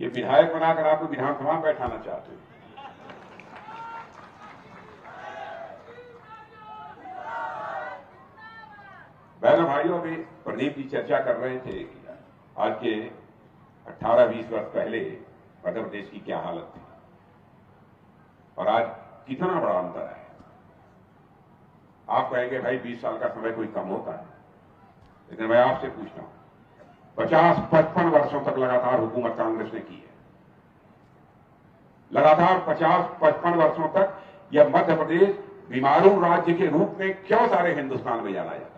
विधायक बनाकर आपको विधानसभा में बैठाना चाहते हैं। बहनों भाइयों, अभी प्रदीप जी चर्चा कर रहे थे कि आज के 18-20 वर्ष पहले मध्य प्रदेश की क्या हालत थी और आज कितना बड़ा अंतर है। आप कहेंगे भाई 20 साल का समय कोई कम होता है, लेकिन मैं आपसे पूछता हूं, 50-55 वर्षों तक लगातार हुकूमत कांग्रेस ने की है। लगातार 50-55 वर्षों तक यह मध्य प्रदेश बीमारू राज्य के रूप में क्यों सारे हिंदुस्तान में जाना जाता है।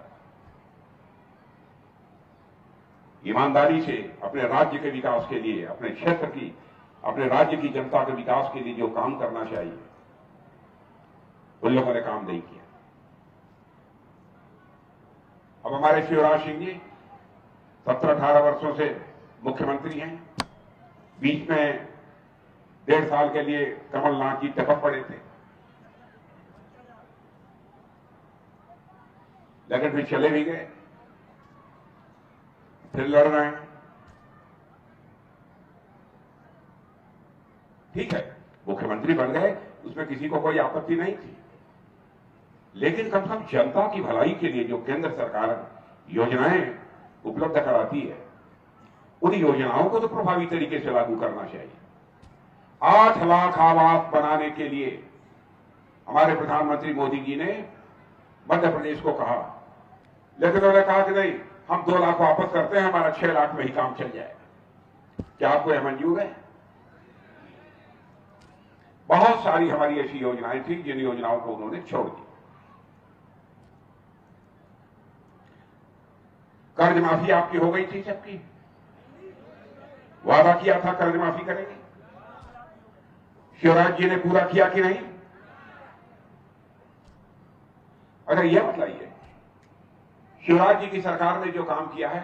ईमानदारी से अपने राज्य के विकास के लिए, अपने क्षेत्र की, अपने राज्य की जनता के विकास के लिए जो काम करना चाहिए, उन लोगों ने काम नहीं किया। अब हमारे शिवराज सिंह जी 17-18 वर्षों से मुख्यमंत्री हैं। बीच में 1.5 साल के लिए कमलनाथ जी टपक पड़े थे, लेकिन फिर चले भी गए, फिर लड़ रहे हैं। ठीक है, मुख्यमंत्री बन गए, उसमें किसी को कोई आपत्ति नहीं थी, लेकिन कम से कम जनता की भलाई के लिए जो केंद्र सरकार योजनाएं उपलब्ध कराती है, उन योजनाओं को तो प्रभावी तरीके से लागू करना चाहिए। 8 लाख आवास बनाने के लिए हमारे प्रधानमंत्री मोदी जी ने मध्य प्रदेश को कहा, लेकिन उन्होंने कहा कि नहीं, हम 2 लाख वापस करते हैं, हमारा 6 लाख में ही काम चल जाएगा। क्या आपको यह मंजूर है? बहुत सारी हमारी ऐसी योजनाएं थी जिन योजनाओं को उन्होंने छोड़ दिया। कर्ज माफी आपकी हो गई थी, सबकी वादा किया था कर्ज माफी करेंगे, शिवराज जी ने पूरा किया कि नहीं? अगर यह बताइए, शिवराज जी की सरकार ने जो काम किया है,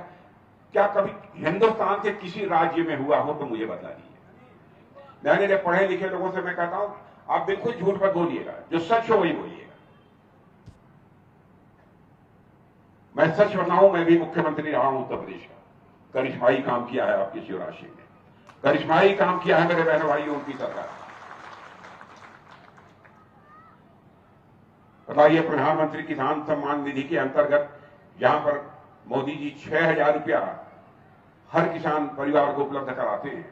क्या कभी हिंदुस्तान के किसी राज्य में हुआ हो तो मुझे बता दीजिए। मैंने पढ़े लिखे लोगों से मैं कहता हूं, आप बिल्कुल झूठ मत बोलिएगा, जो सच हो वही बोलिएगा। मैं सच बताऊं, मैं भी मुख्यमंत्री रहा हूं उत्तर प्रदेश का। करिश्माई काम किया है आपके शिवराज सिंह ने, करिश्माई काम किया है मेरे बहनों भाइयों उनकी सरकार। बताइए, प्रधानमंत्री किसान सम्मान निधि के अंतर्गत जहां पर मोदी जी 6,000 रुपया हर किसान परिवार को उपलब्ध कराते हैं,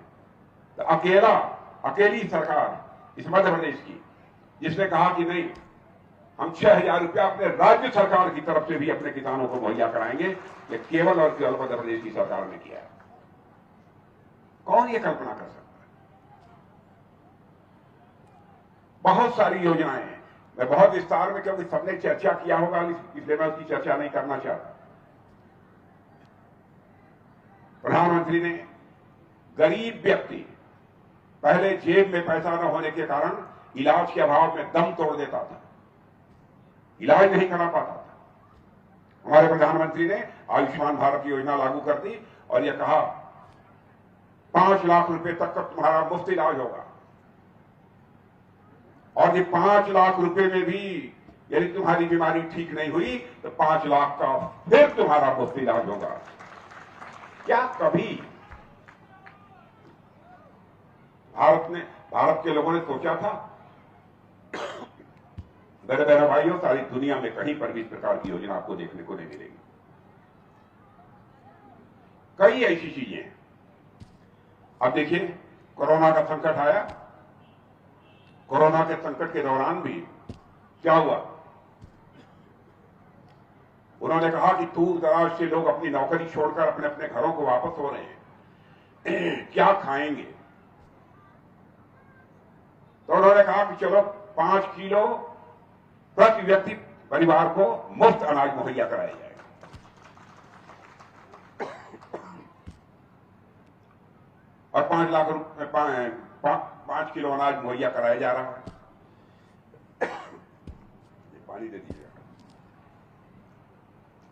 तो अकेली सरकार इस मध्य प्रदेश की जिसने कहा कि नहीं, हम 6,000 रुपया अपने राज्य सरकार की तरफ से भी अपने किसानों को मुहैया कराएंगे, ये केवल और केवल मध्य प्रदेश की सरकार ने किया है। कौन ये कल्पना कर सकता है? बहुत सारी योजनाएं हैं, मैं बहुत विस्तार में, क्योंकि सबने चर्चा किया होगा इसलिए मैं उसकी चर्चा नहीं करना चाहता। प्रधानमंत्री ने गरीब व्यक्ति पहले जेब में पैसा न होने के कारण इलाज के अभाव में दम तोड़ देता था, इलाज नहीं करा पाता था। हमारे प्रधानमंत्री ने आयुष्मान भारत योजना लागू कर दी और यह कहा 5 लाख रुपए तक का तुम्हारा मुफ्त इलाज होगा, और ये 5 लाख रुपए में भी यदि तुम्हारी बीमारी ठीक नहीं हुई तो 5 लाख का फिर तुम्हारा मुफ्त इलाज होगा। क्या कभी भारत के लोगों ने सोचा था? मेरे बहनों भाइयों, सारी दुनिया में कहीं पर भी इस प्रकार की योजना आपको देखने को नहीं मिलेगी। कई ऐसी चीजें हैं। अब देखिए, कोरोना का संकट आया, कोरोना के संकट के दौरान भी क्या हुआ? उन्होंने कहा कि दूर दराज से लोग अपनी नौकरी छोड़कर अपने अपने घरों को वापस हो रहे हैं, क्या खाएंगे? तो उन्होंने कहा कि चलो 5 किलो प्रति व्यक्ति परिवार को मुफ्त अनाज मुहैया कराया जाएगा। और 5 लाख रुपए 5 किलो अनाज मुहैया कराया जा रहा है। पानी दे दीजिएगा।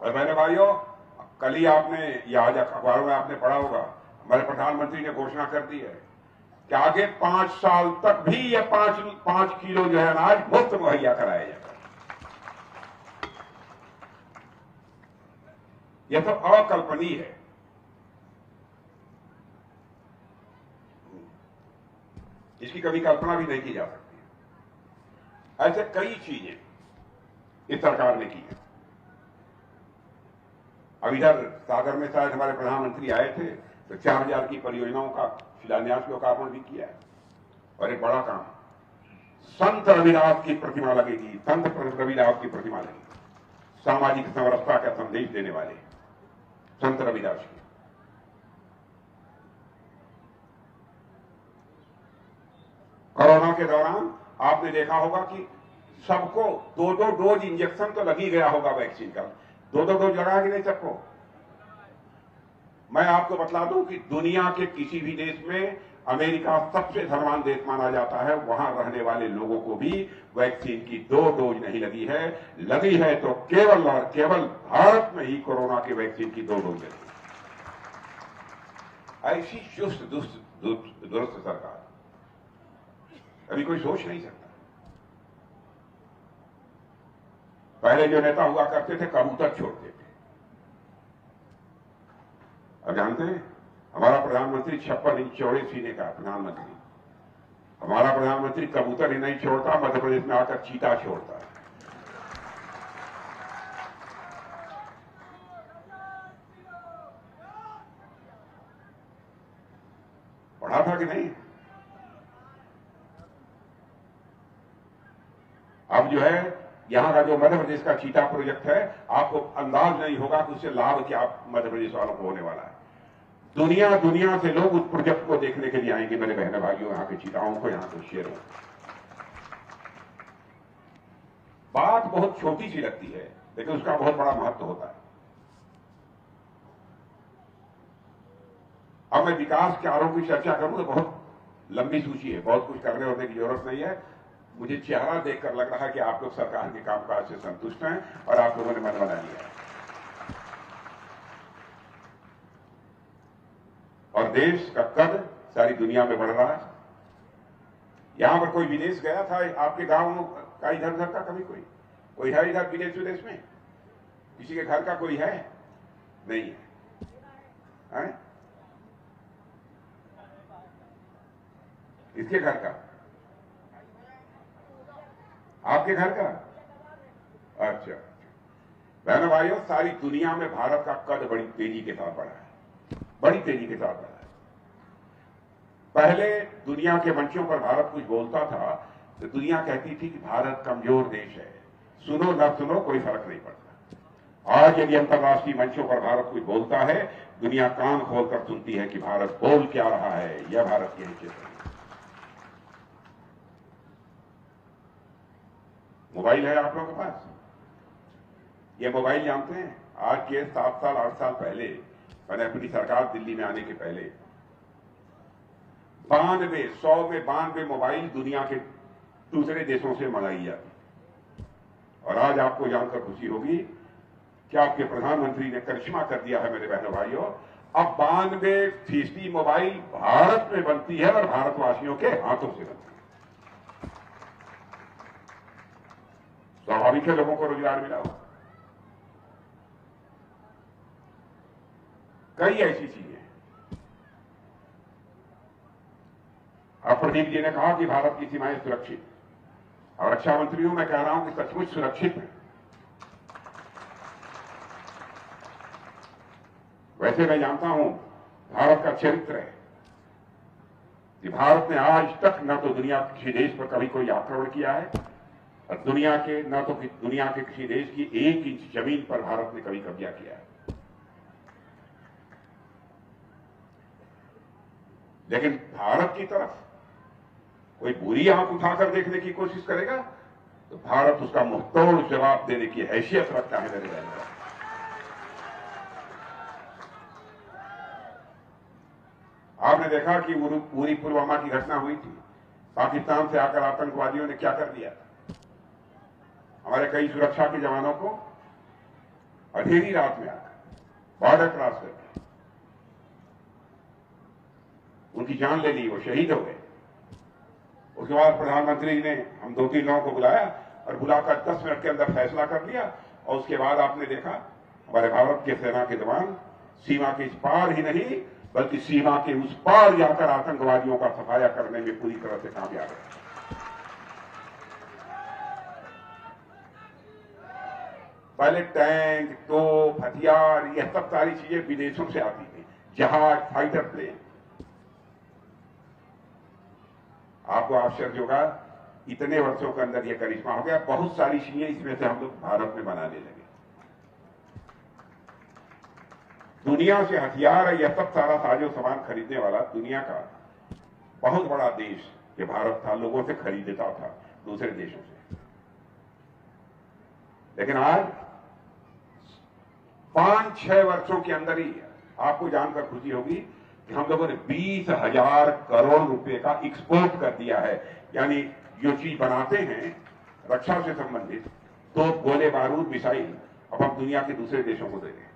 और मैंने भाइयों, कल ही आपने या आज अखबारों में आपने पढ़ा होगा, हमारे प्रधानमंत्री ने घोषणा कर दी है कि आगे 5 साल तक भी ये 5 किलो जो है अनाज मुफ्त मुहैया कराया जाएगा। यह तो अकल्पनीय है। जिसकी कभी कल्पना भी नहीं की जा सकती। ऐसे कई चीजें इस सरकार ने की है। अब इधर सागर में शायद हमारे प्रधानमंत्री आए थे तो 4000 की परियोजनाओं का शिलान्यास लोकार्पण भी किया है। और एक बड़ा काम, संत रविदास की प्रतिमा लगेगी, संत रविदास की प्रतिमा लगेगी, सामाजिक समरसता का संदेश देने वाले संत रविदास की। कोरोना के दौरान आपने देखा होगा कि सबको 2-2 डोज इंजेक्शन तो लग ही गया होगा वैक्सीन का। 2-2 डोज लगा कि नहीं सबको? मैं आपको बतला दूं कि दुनिया के किसी भी देश में, अमेरिका सबसे धनवान देश माना जाता है, वहां रहने वाले लोगों को भी वैक्सीन की 2 डोज नहीं लगी है। लगी है तो केवल और केवल भारत में ही कोरोना की वैक्सीन की 2 डोज लगी। ऐसी चुस्त दुरुस्त सरकार अभी कोई सोच नहीं सकता। पहले जो नेता हुआ करते थे कबूतर छोड़ते थे। अब जानते हैं हमारा प्रधानमंत्री 56 इंच चौड़े सीने का प्रधानमंत्री, हमारा प्रधानमंत्री कबूतर ही नहीं छोड़ता, मध्य प्रदेश में आकर चीता छोड़ता है। पढ़ा था कि नहीं? अब जो है यहां का जो मध्य प्रदेश का चीता प्रोजेक्ट है, आपको अंदाज नहीं होगा कि उससे लाभ क्या मध्य प्रदेश वालों को होने वाला है। दुनिया से लोग उस प्रोजेक्ट को देखने के लिए आएंगे मेरे बहन भाइयों, यहाँ के चीताओं को, यहाँ के शेरों। बात बहुत छोटी सी लगती है लेकिन उसका बहुत बड़ा महत्व होता है। अब मैं विकास के आरोप की चर्चा करूं तो बहुत लंबी सूची है, बहुत कुछ करने होने की जरूरत नहीं है। मुझे चेहरा देखकर लग रहा है कि आप लोग सरकार के कामकाज से संतुष्ट हैं और आप लोगों ने मन बना लिया है। और देश का कद सारी दुनिया में बढ़ रहा है। यहां पर कोई विदेश गया था आपके गांव का, इधर उधर का कभी कोई है इधर विदेश में? किसी के घर का कोई है? नहीं है? इसके घर का? आपके घर का? अच्छा। बहनों भाइयों, सारी दुनिया में भारत का कद बड़ी तेजी के साथ बढ़ा है, बड़ी तेजी के साथ बढ़ा है। पहले दुनिया के मंचों पर भारत कुछ बोलता था तो दुनिया कहती थी कि भारत कमजोर देश है, सुनो न सुनो कोई फर्क नहीं पड़ता। आज यदि अंतर्राष्ट्रीय मंचों पर भारत कुछ बोलता है, दुनिया कान खोलकर सुनती है कि भारत बोल क्या रहा है, यह भारत के नीचे है। मोबाइल है आप लोगों के पास? ये मोबाइल जानते हैं, आज के 7 साल 8 साल पहले, मैंने अपनी सरकार दिल्ली में आने के पहले 100 में 92 मोबाइल दुनिया के दूसरे देशों से मंगाई जाती। और आज आपको जानकर खुशी होगी कि आपके प्रधानमंत्री ने करिश्मा कर दिया है मेरे बहनों भाइयों। अब 92% मोबाइल भारत में बनती है और भारतवासियों के हाथों से बनती है। स्वाभाविक है लोगों को रोजगार मिला हो। कई ऐसी चीजें। अब प्रदीप जी ने कहा कि भारत की सीमाएं सुरक्षित, और रक्षा मंत्री हूं, मैं कह रहा हूं कि सचमुच सुरक्षित है। वैसे मैं जानता हूं भारत का चरित्र है कि भारत ने आज तक न तो दुनिया के किसी देश पर कभी कोई आक्रमण किया है और दुनिया के किसी देश की 1 इंच जमीन पर भारत ने कभी कब्जा किया है। लेकिन भारत की तरफ कोई बुरी आंख उठाकर देखने की कोशिश करेगा तो भारत उसका मुंहतोड़ जवाब देने की हैसियत रखता है मेरे बहनों। आपने देखा कि पूरी पुलवामा की घटना हुई थी, पाकिस्तान से आकर आतंकवादियों ने क्या कर दिया, हमारे कई सुरक्षा के जवानों को अंधेरी रात में आकर बॉर्डर क्रॉस करके उनकी जान ले ली, वो शहीद हो गए। उसके बाद प्रधानमंत्री ने हम 2-3 लोगों को बुलाया और बुलाकर 10 मिनट के अंदर फैसला कर लिया। और उसके बाद आपने देखा हमारे भारत के सेना के जवान सीमा के इस पार ही नहीं बल्कि सीमा के उस पार जाकर आतंकवादियों का सफाया करने में पूरी तरह से कामयाब है। पहले टैंक, तोप, हथियार, यह सब सारी चीजें विदेशों से आती थी, जहाज, फाइटर प्लेन। आपको आश्चर्य होगा, इतने वर्षों के अंदर यह करिश्मा हो गया। बहुत सारी चीजें इसमें से हम लोग भारत में बनाने लगे। दुनिया से हथियार, यह सब सारा साजो सामान खरीदने वाला दुनिया का बहुत बड़ा देश ये भारत था, लोगों से खरीदता था दूसरे देशों से। लेकिन आज 5-6 वर्षों के अंदर ही आपको जानकर खुशी होगी कि हम लोगों ने 20,000 करोड़ रुपए का एक्सपोर्ट कर दिया है। यानी जो चीज बनाते हैं रक्षा से संबंधित, तो गोले बारूद, मिसाइल, अब हम दुनिया के दूसरे देशों को दे रहे हैं।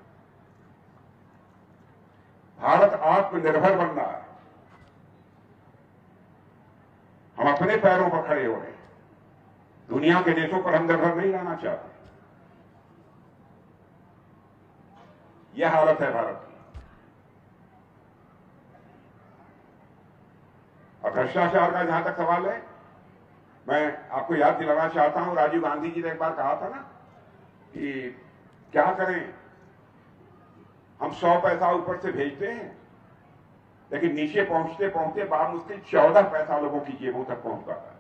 भारत आत्मनिर्भर बन रहा है। हम अपने पैरों पर खड़े हो रहे हैं। दुनिया के देशों पर हम निर्भर नहीं रहना चाहते। यह हालत है भारत की। और भ्रष्टाचार का जहां तक सवाल है, मैं आपको याद दिलाना चाहता हूं, राजीव गांधी जी ने एक बार कहा था ना कि क्या करें, हम 100 पैसा ऊपर से भेजते हैं, लेकिन नीचे पहुंचते पहुंचते बामुश्किल 14 पैसा लोगों की जेबों तक पहुंच पाता है।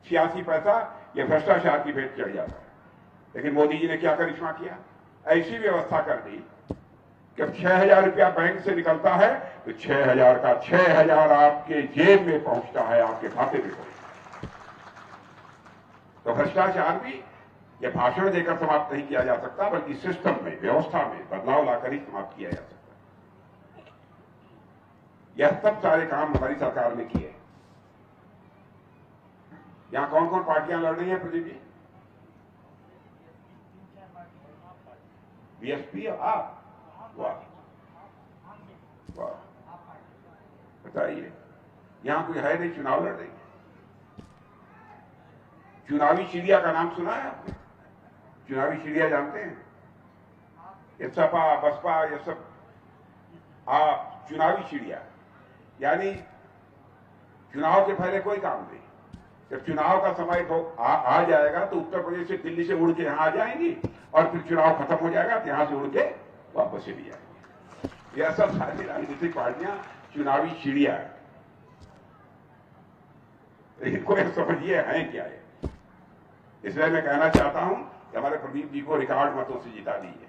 86 पैसा यह भ्रष्टाचार की भेंट चढ़ जाता है। लेकिन मोदी जी ने क्या करिश्मा किया, ऐसी व्यवस्था कर दी कि अब 6,000 रुपया बैंक से निकलता है तो 6,000 का 6,000 आपके जेब में पहुंचता है, आपके खाते में पहुंचता है। तो भ्रष्टाचार भी यह भाषण देकर समाप्त नहीं किया जा सकता, बल्कि सिस्टम में, व्यवस्था में बदलाव लाकर ही समाप्त किया जा सकता है। यह सब सारे काम हमारी सरकार ने किए। यहां कौन कौन पार्टियां लड़ रही हैं प्रदीप जी? बीएसपी, आप? वाह वाह, बताइए, यहां कोई है नहीं चुनाव लड़ रही? चुनावी चिड़िया का नाम सुना है आपने? चुनावी चिड़िया जानते हैं? ये सपा, बसपा, ये सब आप चुनावी चिड़िया, यानी चुनाव के पहले कोई काम नहीं। जब चुनाव का समय आ जाएगा तो उत्तर प्रदेश से, दिल्ली से उड़ के यहां आ जाएंगी, और फिर चुनाव खत्म हो जाएगा तो यहां से उड़ के वापस चली जाएंगी। यह सब सारी राजनीतिक पार्टियां चुनावी चिड़िया है। लेकिन कोई समझिए है क्या है। इसलिए मैं कहना चाहता हूं कि हमारे प्रदीप जी को रिकॉर्ड मतों से जिता दीजिए।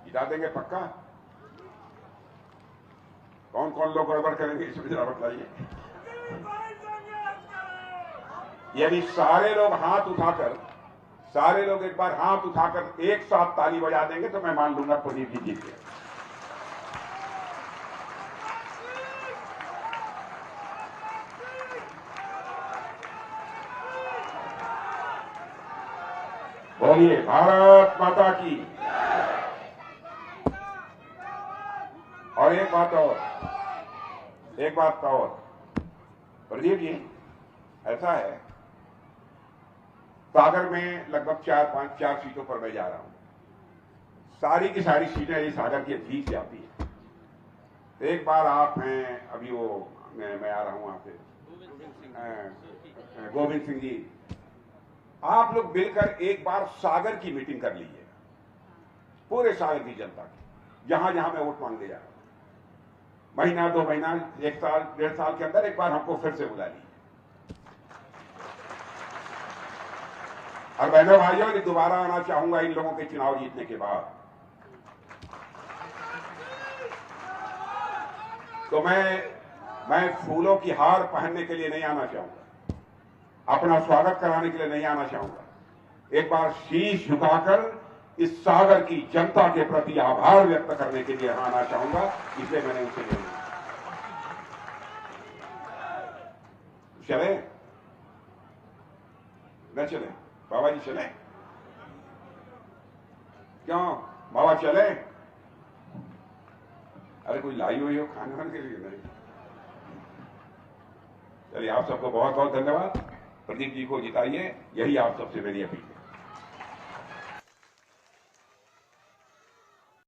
जिता देंगे पक्का? कौन कौन लोग गड़बड़ करेंगे इसमें जरा बताइए। यानी सारे लोग हाथ उठाकर, सारे लोग एक बार हाथ उठाकर एक साथ ताली बजा देंगे तो मैं मान लूंगा प्रदीप जी जीत गए। बोलिए भारत माता की। और एक बात और प्रदीप जी, ऐसा है, सागर में लगभग 4 सीटों पर मैं जा रहा हूं। सारी की सारी सीटें ये सागर की अधीन से आती है। तो एक बार आप हैं, अभी वो मैं आ रहा हूं वहां से, गोविंद सिंह जी, आप लोग मिलकर एक बार सागर की मीटिंग कर लीजिए, पूरे सागर की जनता की, जहां जहां मैं वोट मांगने जा रहा हूं। महीना, 2 महीना, 1 साल, 1.5 साल के अंदर एक बार हमको फिर से बुला लीजिए। और बहनों भाइयों, मैं दोबारा आना चाहूंगा इन लोगों के चुनाव जीतने के बाद। तो मैं फूलों की हार पहनने के लिए नहीं आना चाहूंगा, अपना स्वागत कराने के लिए नहीं आना चाहूंगा। एक बार शीश झुकाकर इस सागर की जनता के प्रति आभार व्यक्त करने के लिए आना चाहूंगा, इसलिए मैंने उनसे ले लिया। चले न चले बाबा जी, चले? क्यों बाबा चले? अरे कोई लाई हुई हो खाने वाने के लिए? नहीं। चलिए, आप सबको बहुत बहुत धन्यवाद। प्रदीप जी को जिताइए, यही आप सबसे मेरी अपील।